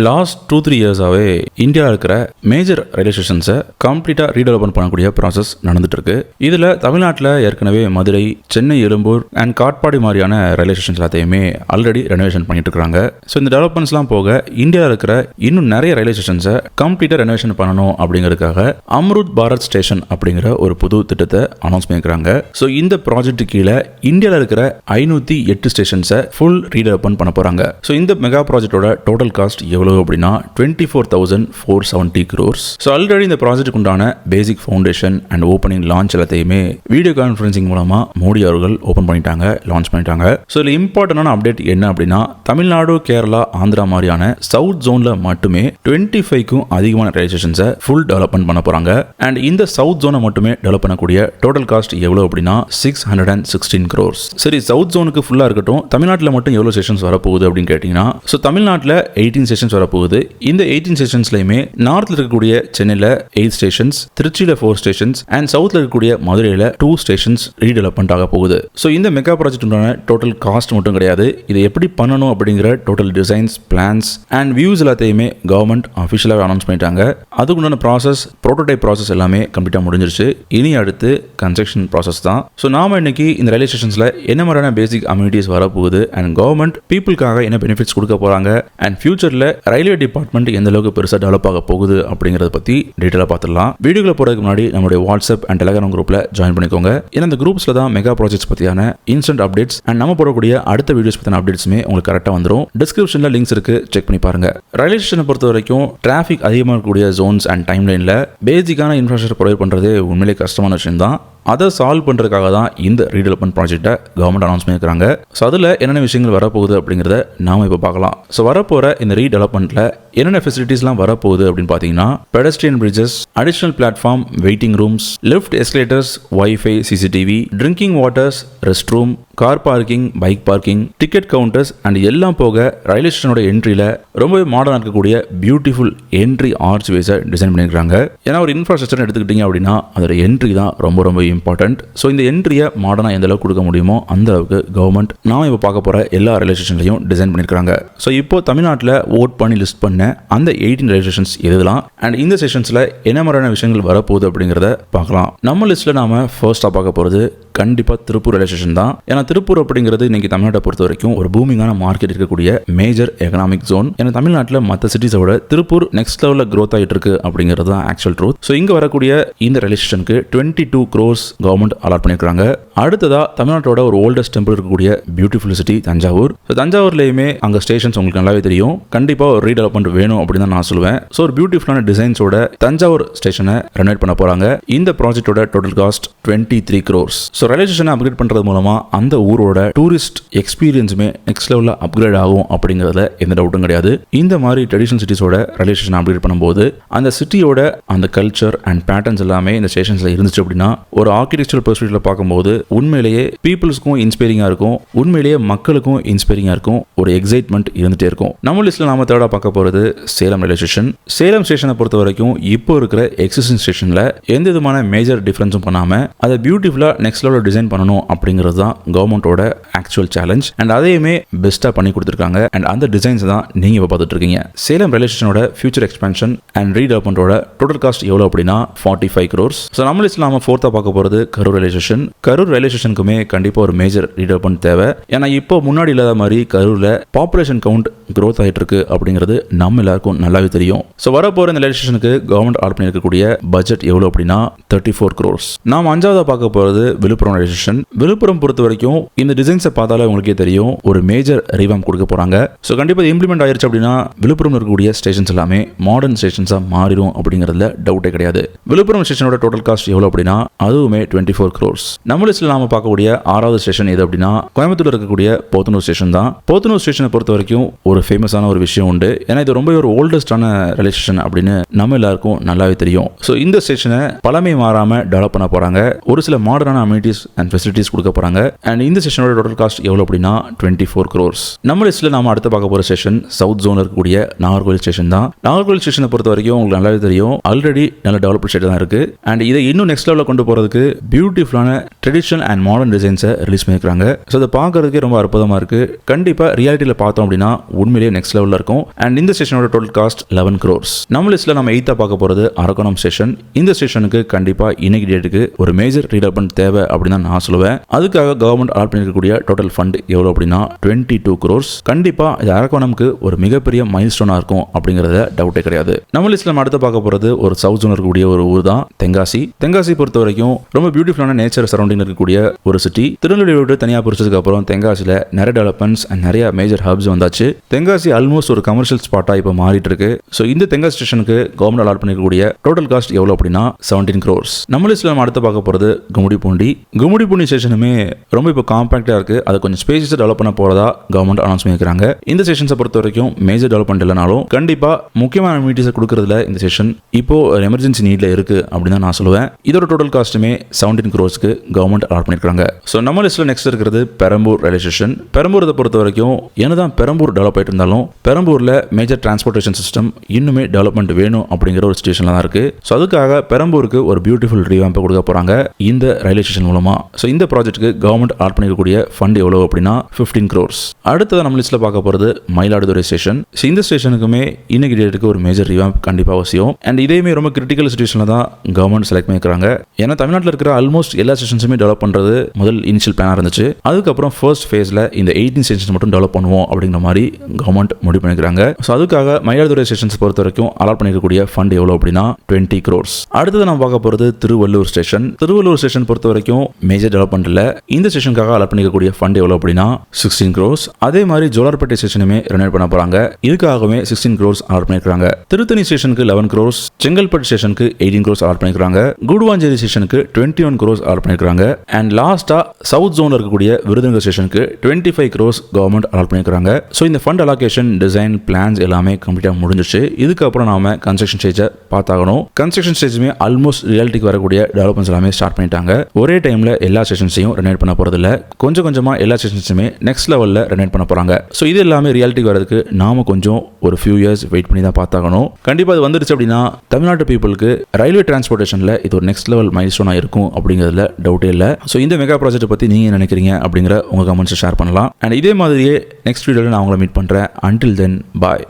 Last 2-3 இயர்ஸாகவே இந்தியாவில் இருக்கிற major railway ஸ்டேஷன்ஸை கம்ப்ளீட்டாக ரீடெவலப்மெண்ட் பண்ணக்கூடிய ப்ராசஸ் நடந்துட்டு இருக்கு. இதில் தமிழ்நாட்டில் ஏற்கனவே மதுரை, சென்னை, எழும்பூர் அண்ட் காட்பாடி மாதிரியான ரயில்வே ஸ்டேஷன்ஸ் எல்லாத்தையுமே ஆல்ரெடி ரெனோவேஷன் பண்ணிட்டு இருக்காங்க. ஸோ இந்த டெவலப்மெண்ட்ஸ்லாம் போக இந்தியாவில் இருக்கிற இன்னும் நிறைய ரயில்வே ஸ்டேஷன்ஸை கம்ப்ளீட்டாக ரெனோவேஷன் பண்ணணும் அப்படிங்கிறதுக்காக அம்ருத் பாரத் ஸ்டேஷன் அப்படிங்கிற ஒரு புது திட்டத்தை அனௌன்ஸ் பண்ணியிருக்காங்க. ஸோ இந்த ப்ராஜெக்ட் கீழே இந்தியாவில் இருக்கிற 508 ஸ்டேஷன்ஸை ஃபுல் ரீடெவலப்மெண்ட் பண்ண போகிறாங்க. ஸோ இந்த மெகா ப்ராஜெக்டோட டோட்டல் காஸ்ட் எவ்வளவு அப்படின்னா 24,470 crores. ஸோ ஆல்ரெடி இந்த ப்ராஜெக்ட்டுக்கு உண்டான பேசிக் ஃபவுண்டேஷன் அண்ட் ஓப்பனிங் லான்ச் எல்லாத்தையுமே வீடியோ கான்ஃபரன்சிங் மூலமா மோடி அவர்கள் ஓப்பன் பண்ணிட்டாங்க, லான்ச் பண்ணிட்டாங்க. ஸோ இதில் இம்பார்ட்டன்டான அப்டேட் என்ன அப்படின்னா, தமிழ்நாடு, கேரளா, ஆந்திரா மாதிரியான சவுத் ஜோன்ல மட்டுமே 25க்கும் அதிகமான ரயில்வே ஸ்டேஷன்ஸை ஃபுல் டெவலப்மெண்ட் பண்ண போறாங்க. அண்ட் இந்த சவுத் ஜோனை மட்டுமே டெவலப் பண்ணக்கூடிய டோட்டல் காஸ்ட் எவ்வளவு அப்படின்னா 616 crores. சரி, சவுத் ஜோனுக்கு ஃபுல்லா இருக்கட்டும், தமிழ்நாட்டில் மட்டும் எவ்வளவு ஸ்டேஷன்ஸ் வரப்போகுது அப்படின்னு கேட்டீங்கன்னா, ஸோ தமிழ்நாட்டில் 18 ஸ்டேஷன்ஸ் வரப்போகுது. இந்த 18 ஸ்டேஷன்ஸ்லயுமே நார்த்ல இருக்கக்கூடிய சென்னையில 8 ஸ்டேஷன்ஸ், திருச்சியில 4 ஸ்டேஷன்ஸ் அண்ட் சவுத்ல இருக்கக்கூடிய மதுரையில 2 ஸ்டேஷன்ஸ் ரீடெவலப்மெண்ட் ஆக போகுது. ஸோ இந்த மெகா ப்ராஜெக்ட் உண்டான டோட்டல் காஸ்ட் மட்டும் கிடையாது, இதை எப்படி பண்ணணும் அப்படிங்கிற total designs, plans and views எல்லாத்தையுமே கவர்மெண்ட் அஃபிஷியலாக அனௌன்ஸ் பண்ணிட்டாங்க. அதுக்குண்டான ப்ராசஸ், ப்ரோட்டோடைப் ப்ராசஸ் எல்லாமே கம்ப்ளீட்டாக முடிஞ்சிருச்சு. இனி அடுத்து கன்ஸ்ட்ரக்ஷன் ப்ராசஸ் தான். ஸோ நாம இன்னைக்கு இந்த ரயில்வே ஸ்டேஷன்ஸ்ல என்ன மாதிரியான பேசிக் அம்யூனிட்டிஸ் வரப்போகுது அண்ட் கவர்மெண்ட் பீப்புளுக்காக என்ன பெனிஃபிட்ஸ் கொடுக்க போறாங்க அண்ட் ஃபியூச்சர்ல ரயில்வே டிபார்ட்மெண்ட் எந்த அளவுக்கு பெருசாக டெவலப் ஆக போகுது அப்படிங்கறத பத்தி டீடைலா பார்த்துடலாம். வீடியோக்குள்ள போறதுக்கு முன்னாடி நம்மளுடைய வாட்ஸ்அப் அண்ட் டெலிகிராம் குரூப்ல ஜாயின் பண்ணிக்கோங்க. ஏன்னா இந்த குரூப்ஸ்ல தான் மெகா ப்ராஜெக்ட்ஸ் பத்தியான இன்ஸ்டன்ட் அப்டேட்ஸ் அண்ட் நம்ம போடக்கூடிய அடுத்த வீடியோஸ் பத்தின அப்டேட்ஸுமே உங்களுக்கு கரெக்டா வந்துடும். டிஸ்கிரிப்ஷன்ல லிங்க்ஸ் இருக்கு, செக் பண்ணி பாருங்க. ரயில்வே ஸ்டேஷனை பொறுத்த வரைக்கும் டிராஃபிக் அதிகமாக இருக்கக்கூடிய ஜோன்ஸ் அண்ட் டைம் லைன்ல பேசிக்கான இன்ஃப்ராஸ்ட்ரக்சர் ப்ரொவைட் பண்றது உண்மையிலே கஷ்டமான விஷயம் தான். அதை சால்வ் பண்ணுறதுக்காக தான் இந்த ரீடெவலப்மெண்ட் ப்ராஜெக்ட்டை கவர்மெண்ட் அனௌன்ஸ் பண்ணியிருக்காங்க. ஸோ அதில் என்னென்ன விஷயங்கள் வரப்போகுது அப்படிங்கிறத நாம இப்போ பார்க்கலாம். ஸோ வரப்போகிற இந்த ரீடெவலப்மெண்ட்டில் என்னென்ன ஃபெசிலிட்டிஸ்லாம் வரப்போகுது அப்படின்னு பார்த்தீங்கன்னா, pedestrian bridges, additional platform, waiting rooms, lift, escalators, wifi, CCTV, drinking waters, rest room, car parking, bike parking, ticket counters and எல்லாம் போக ரயில்வே ஸ்டேஷனோட என்ட்ரியில் ரொம்பவே மாடர்னாக இருக்கக்கூடிய பியூட்டிஃபுல் என்ட்ரி ஆர்ச் வேஸை டிசைன் பண்ணியிருக்காங்க. ஏன்னா ஒரு இன்ஃப்ராஸ்ட்ரக்சர் எடுத்துக்கிட்டீங்க அப்படின்னா அதோட என்ட்ரி தான் ரொம்ப ரொம்ப இம்பார்ட்டன்ட். ஸோ இந்த என்ட்ரியை மாடர்னாக எந்த அளவுக்கு கொடுக்க முடியுமோ அந்த அளவுக்கு கவர்மெண்ட் நாம இப்போ பார்க்க போகிற எல்லா ரயில்வே ஸ்டேஷன்லையும் டிசைன் பண்ணியிருக்காங்க. ஸோ இப்போ தமிழ்நாட்டில் ஓட் பண்ணி லிஸ்ட் பண்ண அந்த 18 ரயில்வே ஸ்டேஷன்ஸ் எதுலாம் அண்ட் இந்த ஸ்டேஷன்ஸில் என்ன மாதிரியான விஷயங்கள் வரப்போகுது அப்படிங்கிறத பார்க்கலாம். நம்ம லிஸ்ட்டில் நாம ஃபர்ஸ்ட்டாக பார்க்க போகிறது கண்டிப்பாக திருப்பூர் ரயில்வே ஸ்டேஷன் தான். ஏன்னா திருப்பூர் அப்படிங்கிறது இன்னைக்கு தமிழ்நாட்டை பொறுத்த வரைக்கும் ஒரு பூமிங்கான மார்க்கெட் இருக்கக்கூடிய மேஜர் எகனாமிக் ஜோன். ஏன்னா தமிழ்நாட்டில் மற்ற சிட்டிஸோட திருப்பூர் நெக்ஸ்ட் லெவலில் க்ரோத் ஆகிட்டு இருக்கு அப்படிங்கிறது தான் ஆக்சுவல் ட்ரூத். ஸோ இங்கே வரக்கூடிய இந்த ரயில்வே ஸ்டேஷனுக்கு 22 crores கவர்மெண்ட் அலாட் பண்ணியிருக்காங்க. அடுத்ததா தமிழ்நாட்டோட ஒரு ஓல்டஸ்ட் டெம்பிள் இருக்கக்கூடிய பியூட்டிஃபுல் சிட்டி தஞ்சாவூர். ஸோ தஞ்சாவூர்லேயுமே அங்கே ஸ்டேஷன்ஸ் உங்களுக்கு நல்லாவே தெரியும். கண்டிப்பாக ஒரு ரீடெவலப்மெண்ட் வேணும் அப்படின்னு தான் நான் சொல்லுவேன். ஸோ ஒரு பியூட்டிஃபுல்லான டிசைன்ஸோட தஞ்சாவூர் ஸ்டேஷனை ரெனோவேட் பண்ண போறாங்க. இந்த ப்ராஜெக்டோட total cost 23 crores. So railway ஸ்டேஷனை அப்கிரேட் பண்றது மூலமா அந்த ஊரோட டூரிஸ்ட் எக்ஸ்பீரியன்ஸுமே நெக்ஸ்ட் லெவலில் அப்கிரேட் ஆகும் அப்படிங்கிறதுல எந்த டவுட்டும் கிடையாது. இந்த மாதிரி ட்ரெடிஷனல் சிட்டிஸோட ரயில்வே ஸ்டேஷன் அப்கிரேட் பண்ணும்போது அந்த சிட்டியோட அந்த கல்ச்சர் அண்ட் பேட்டர்ன்ஸ் எல்லாமே இந்த ஸ்டேஷன்ஸ்ல இருந்துச்சு அப்படின்னா ஒரு ஆர்கிடெக்சரல் பெர்ஸ்பெக்டிவ்ல பார்க்கும்போது உண்மையிலேயே பீப்புள்ஸ்க்கும் இன்ஸ்பைரிங்கா இருக்கும், உண்மையிலேயே மக்களுக்கும் இன்ஸ்பைரிங்கா இருக்கும், ஒரு எக்ஸைட்மெண்ட் இருந்துட்டே இருக்கும். நம்ம லிஸ்ட்ல நாம தேர்டா பார்க்க போறது சேலம் ரயில்வே ஸ்டேஷன். சேலம் ஸ்டேஷனை பொறுத்த வரைக்கும் இப்போ இருக்கிற எக்ஸிஸ்டிங் ஸ்டேஷன்ல எந்த விதமான மேஜர் டிஃபரன்ஸும் பண்ணாம அதை பியூட்டிஃபுல்லா நெக்ஸ்ட் லெவலில் டிசைன் பண்ணணும் அப்படிங்கிறது தான் கவர்மெண்டோட ஆக்சுவல் சேலஞ்ச். அண்ட் அதையுமே பெஸ்ட்டாக பண்ணி கொடுத்துருக்காங்க. அண்ட் அந்த டிசைன்ஸ் தான் நீங்க இப்போ பார்த்துட்டு இருக்கீங்க. சேலம் ரயில்வே ஸ்டேஷனோட ஃபியூச்சர் எக்ஸ்பென்ஷன் அண்ட் ரீடெவலப்மெண்டோட டோட்டல் காஸ்ட் எவ்வளோ அப்படின்னா 45 crores. ஸோ நம்ம லிஸ்ட்ல நாம ஃபோர்த்தா பார்க்க போறது Karur railway station. Karur railway ஸ்டேஷனுக்குமே கண்டிப்பாக ஒரு மேஜர் ரீடெவலப்மெண்ட் தேவை. ஏன்னா இப்போ முன்னாடி இல்லாத மாதிரி கரூர்ல பாப்புலேஷன் கவுண்ட் க்ரோத் ஆகிட்டு இருக்கு அப்படிங்கிறது நம்ம எல்லாருக்கும் நல்லாவே தெரியும். ஸோ வரப்போற இந்த ரயில்வே ஸ்டேஷனுக்கு கவர்மெண்ட் ஆட் பண்ணியிருக்கக்கூடிய பட்ஜெட் எவ்வளோ அப்படின்னா 34 crores. நாம் அஞ்சாவதா பார்க்க போறது விழுப்புரம் ரயில்வே ஸ்டேஷன். விழுப்புரம் பொறுத்த வரைக்கும் இந்த டிசைன்ஸை பார்த்தாலே உங்களுக்கே தெரியும் ஒரு மேஜர் ரீவாம் கொடுக்க போறாங்க. ஸோ கண்டிப்பாக இம்ப்ளிமெண்ட் ஆயிருச்சு அப்படின்னா விழுப்புரம் இருக்கக்கூடிய ஸ்டேஷன்ஸ் எல்லாமே மாடர்ன் ஸ்டேஷன்ஸாக மாறிடும் அப்படிங்கிறதுல டவுட்டே கிடையாது. விழுப்புரம் ஸ்டேஷனோட டோட்டல் காஸ்ட் எவ்வளோ அப்படின்னா அதுவுமே 24 crores. நம்ம லிஸ்ட்ல நாம பார்க்கக்கூடிய 6வது ஸ்டேஷன் எது அப்படின்னா கோயம்புத்தூர் இருக்கக்கூடிய போத்தனூர் ஸ்டேஷன் தான். போத்தனூர் ஸ்டேஷனை பொறுத்த வரைக்கும் ஒரு ஃபேமஸான ஒரு விஷயம் உண்டு. ஏன்னா இது ரொம்ப ஒரு ஓல்டஸ்டான ரயில்வே ஸ்டேஷன் அப்படின்னு நம்ம எல்லாருக்கும் நல்லாவே தெரியும். ஸோ இந்த ஸ்டேஷனை பழமை மாறாம டெவலப் பண்ண போறாங்க. ஒரு சில மாடர்னான அம்யூனிட்டிஸ் அண்ட் ஃபெசிலிட்டிஸ் கொடுக்க போறாங்க. அண்ட் அண்ட் இந்த ஸ்டேஷனோட டோட்டல் காஸ்ட் எவ்வளோ அப்படின்னா 24 crores. நம்ம லிஸ்ட்டில் நாம அடுத்து பார்க்க போகிற ஸ்டேஷன் சவுத் ஜோனில் இருக்கக்கூடிய நாகர்கோவில் ஸ்டேஷன் தான். நாகர்கோவில் ஸ்டேஷனை பொறுத்த வரைக்கும் உங்களுக்கு நல்லாவே தெரியும், ஆல்ரெடி நல்ல டெவலப்டு ஸ்டேட் தான் இருக்குது. அண்ட் இதை இன்னும் நெக்ஸ்ட் லெவலில் கொண்டு போகிறதுக்கு பியூட்டிஃபுல்லான ட்ரெடிஷனல் அண்ட் மாடர்ன் டிசைன்ஸை ரிலீஸ் பண்ணியிருக்காங்க. ஸோ அதை பார்க்கறதுக்கே ரொம்ப அற்புதமாக இருக்குது. கண்டிப்பாக ரியாலிட்டியில் பார்த்தோம் அப்படின்னா உண்மையிலேயே நெக்ஸ்ட் லெவலில் இருக்கும். அண்ட் இந்த ஸ்டேஷனோட டோட்டல் காஸ்ட் 11 crores. நம்ம லிஸ்ட்டில் நம்ம 8th பார்க்க போகிறது அரக்கோணம் ஸ்டேஷன். இந்த ஸ்டேஷனுக்கு கண்டிப்பாக இன்னைக்கு டேட்டுக்கு ஒரு மேஜர் ரீடெவலப்மெண்ட் தேவை அப்படின்னு தான் நான் சொல்லுவேன். அதுக்காக கவர்மெண்ட் அலாட் பண்ணிருக்கக்கூடிய டோட்டல் ஃபண்ட் எவ்வளோ அப்படின்னா 22 crores. கண்டிப்பாக இது அரக்கோணம்க்கு ஒரு மிகப்பெரிய மைல் ஸ்டோனாக இருக்கும் அப்படிங்கிறத டவுட்டே கிடையாது. நம்ம லிஸ்ட்டில் நம்ம அடுத்து பார்க்க போகிறது ஒரு சவுத் ஜோன் இருக்கக்கூடிய ஒரு ஊர் தான் தென்காசி. தென்காசி பொறுத்த வரைக்கும் ரொம்ப பியூட்டிஃபுல்லான நேச்சர் சரௌண்டிங் இருக்கக்கூடிய ஒரு சிட்டி. திருநெல்வேலி விட்டு தனியாக பிரிச்சதுக்கு அப்புறம் தென்காசியில் நிறைய டெவலப்மெண்ட்ஸ் அண்ட் நிறைய மேஜர் ஹப்ஸ் வந்தாச்சு. தென்காசி ஆல்மோஸ்ட் ஒரு கமர்ஷியல் ஸ்பாட்டாக இப்போ மாறிட்டு இருக்கு. ஸோ இந்த தென்காசி ஸ்டேஷனுக்கு கவர்மெண்ட் அலாட் பண்ணிருக்கக்கூடிய டோட்டல் காஸ்ட் எவ்வளோ அப்படின்னா 17 crores. நம்ம லிஸ்ட்டில் நம்ம அடுத்து பார்க்க போகிறது கும்மிடிப்பூண்டி. கும்மிடிப்பூண்டி ஸ்டேஷனுமே ரொம்ப இப்போ காம்பாக்டாக இருக்குது. அதை கொஞ்சம் ஸ்பேஸஸ் டெவலப் பண்ண போகிறதா கவர்மெண்ட் அனௌன்ஸ் பண்ணியிருக்காங்க. இந்த செஷன்ஸை பொறுத்த வரைக்கும் மேஜர் டெவலப்மெண்ட் இல்லைனாலும் கண்டிப்பாக முக்கியமான அம்யூனிட்டிஸை கொடுக்கறதுல இந்த செஷன் இப்போ எமர்ஜென்சி நீட்ல இருக்குது அப்படின்னு தான் நான் சொல்லுவேன். இதோட டோட்டல் காஸ்ட்டுமே 17 crores கவர்மெண்ட் அலாட் பண்ணியிருக்காங்க. ஸோ நம்ம லிஸ்ட்டில் நெக்ஸ்ட் இருக்கிறது பெரம்பூர் ரயில்வே ஸ்டேஷன். பெரம்பூரை பொறுத்த வரைக்கும் என்னதான் பெரம்பூர் டெவலப் ஆகிட்டு இருந்தாலும் பெரம்பூரில் மேஜர் டிரான்ஸ்போர்ட்டேஷன் சிஸ்டம் இன்னுமே டெவலப்மெண்ட் வேணும் அப்படிங்கிற ஒரு ஸ்டேஷனில் தான் இருக்குது. ஸோ அதுக்காக பெரம்பூருக்கு ஒரு பியூட்டிஃபுல் ரீவாம்பை கொடுக்க போகிறாங்க இந்த ரயில்வே ஸ்டேஷன் மூலமாக. ஸோ இந்த ப்ராஜெக்ட்டுக்கு கவர்மெண்ட் அலாட் பண்ணிருக்கக்கூடிய ஃபண்ட் எவ்வளோ அப்படின்னா 15 crores. அடுத்தது நம்ம லிஸ்ட்டில் பார்க்க போகிறது மயிலாடுதுறை ஸ்டேஷன். இந்த ஸ்டேஷனுக்குமே இன்னைக்கு டேட்டுக்கு ஒரு மேஜர் ரிவாம்ப் கண்டிப்பாக அவசியம். அண்ட் இதேமே ரொம்ப கிரிட்டிக்கல் சிச்சுவேஷனில் தான் கவர்மெண்ட் செலக்ட் பண்ணிக்கிறாங்க. ஏன்னா தமிழ்நாட்டில் இருக்கிற ஆல்மோஸ்ட் எல்லா ஸ்டேஷன்ஸுமே டெவலப் பண்ணுறது முதல் இனிஷியல் பிளானாக இருந்துச்சு. அதுக்கப்புறம் ஃபர்ஸ்ட் ஃபேஸில் இந்த 18 ஸ்டேஷன்ஸ் மட்டும் டெவலப் பண்ணுவோம் அப்படிங்கிற மாதிரி கவர்மெண்ட் முடிவு பண்ணிக்கிறாங்க. ஸோ அதுக்காக மயிலாடுதுறை ஸ்டேஷன்ஸ் பொறுத்த வரைக்கும் அலாட் பண்ணிருக்கக்கூடிய ஃபண்ட் எவ்வளோ அப்படின்னா 20 crores. அடுத்தது நம்ம பார்க்க போகிறது திருவள்ளூர் ஸ்டேஷன். திருவள்ளூர் ஸ்டேஷன் பொறுத்த வரைக்கும் மேஜர் டெவலப்மெண்ட் இல்லை. இந்த ஸ்டேஷனுக்காக அலாட் பண்ணிக்கக்கூடிய ஃபண்ட் எவ்வளோ அப்படின்னா 16 crores. அதே மாதிரி ஜோலார்பேட்டை ஸ்டேஷனுமே ரெனோவேட் பண்ண போறாங்க. இதுக்காகவே 16 crores அலாட் பண்ணிருக்காங்க. திருத்தணி ஸ்டேஷனுக்கு 11 crores, செங்கல்பட்டு ஸ்டேஷனுக்கு 18 crores அலாட் பண்ணிருக்காங்க. கூடுவாஞ்சேரி ஸ்டேஷனுக்கு 21 crores அலாட் பண்ணிருக்காங்க. அண்ட் லாஸ்டா சவுத் ஜோன்ல இருக்கக்கூடிய விருதுநகர் ஸ்டேஷனுக்கு 25 crores கவர்மெண்ட் அலாட் பண்ணிருக்காங்க. ஸோ இந்த ஃபண்ட் அலோகேஷன், டிசைன், பிளான்ஸ் எல்லாமே கம்ப்ளீட்டா முடிஞ்சிச்சு. இதுக்கப்புறம் நாம கன்ஸ்ட்ரக்ஷன் ஸ்டேஜை பார்த்தாகணும். கன்ஸ்ட்ரக்ஷன் ஸ்டேஜுமே ஆல்மோஸ்ட் ரியாலிட்டிக்கு வரக்கூடிய டெவலப்மெண்ட்ஸ் எல்லாமே ஸ்டார்ட் பண்ணிட்டாங்க. ஒரே டைம்ல எல்லா ஸ்டேஷன்ஸையும் ரெனோவேட் பண்ண போறது இல்ல. கொஞ்சம் கொஞ்சமா எல்லா ஸ்டேஷன்ஸுமே நெக்ஸ்ட் லெவல்ல ரெனோவேட் பண்ண போறாங்க. ஸோ இது எல்லாமே ரியாலிட்டிக்கு வரதுக்கு நாம கொஞ்சம் ஒரு ஃபியூ இயர்ஸ் வெயிட் பண்ணி தான் பார்த்தாகணும். கண்டிப்பாக அது வந்துருச்சு அப்படின்னா தமிழ்நாட்டு பீப்புளுக்கு ரயில்வே டிரான்ஸ்போர்ட்டேஷனில் இது ஒரு நெக்ஸ்ட் லெவல் மைல் ஸ்டோனாக இருக்கும் அப்படிங்கிறதுல டவுட்டே இல்லை. ஸோ இந்த மெகா ப்ராஜெக்ட்டை பற்றி நீங்கள் நினைக்கிறீங்க அப்படிங்கிற உங்கள் கமெண்ட்ஸை ஷேர் பண்ணலாம். அண்ட் இதே மாதிரியே நெக்ஸ்ட் வீடியோவில் நான் உங்களை மீட் பண்ணுறேன். அன்டில் தென் பாய்.